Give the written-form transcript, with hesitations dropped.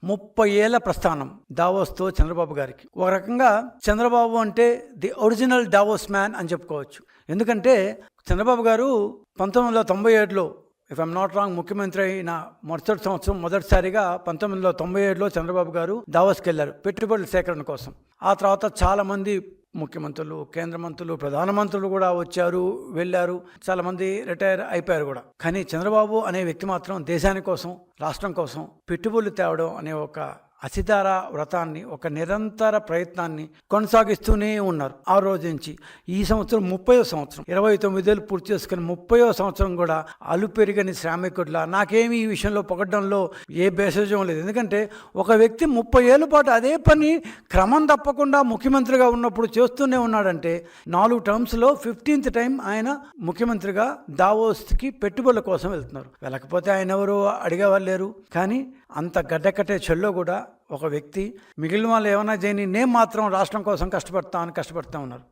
30 ఏళ్ల ప్రస్థానం దావోస్తో చంద్రబాబు గారికి. ఒక రకంగా చంద్రబాబు అంటే ది ఒరిజినల్ దావోస్ మ్యాన్ అని చెప్పుకోవచ్చు. ఎందుకంటే చంద్రబాబు గారు 1997లో ఇఫ్ ఐఎమ్ నాట్ రాంగ్ ముఖ్యమంత్రి అయిన మొదటిసారిగా 1997లో చంద్రబాబు గారు దావోస్కి వెళ్ళారు పెట్టుబడుల సేకరణ కోసం. ఆ తర్వాత చాలామంది ముఖ్యమంత్రులు, కేంద్ర మంత్రులు, ప్రధానమంత్రులు కూడా వచ్చారు, వెళ్ళారు. చాలామంది రిటైర్ అయిపోయారు కూడా. కానీ చంద్రబాబు అనే వ్యక్తి మాత్రం దేశాని కోసం, రాష్ట్రం కోసం పెట్టుబడులు తేవడం అనే ఒక అసిధార వ్రతాన్ని, ఒక నిరంతర ప్రయత్నాన్ని కొనసాగిస్తూనే ఉన్నారు ఆ రోజు నుంచి. ఈ సంవత్సరం 30వ సంవత్సరం, 29 ఏళ్ళు పూర్తి చేసుకుని 30వ సంవత్సరం కూడా అలుపెరుగని శ్రామికుడిలా. నాకేమి ఈ విషయంలో పొగడ్డంలో ఏ బేసజం లేదు. ఎందుకంటే ఒక వ్యక్తి 30 ఏళ్ళ పాటు అదే పని క్రమం తప్పకుండా ముఖ్యమంత్రిగా ఉన్నప్పుడు చేస్తూనే ఉన్నాడంటే 4 టర్మ్స్లో 15th టైం ఆయన ముఖ్యమంత్రిగా దావోస్కి పెట్టుబడుల కోసం వెళ్తున్నారు. వెళ్ళకపోతే ఆయన ఎవరు అడిగేవాళ్ళు లేరు. కానీ అంత గడ్డకట్టే చెల్లో కూడా ఒక వ్యక్తి మిగిలిన వాళ్ళు ఏమైనా చేయని నేను మాత్రం రాష్ట్రం కోసం కష్టపడతా ఉన్నారు.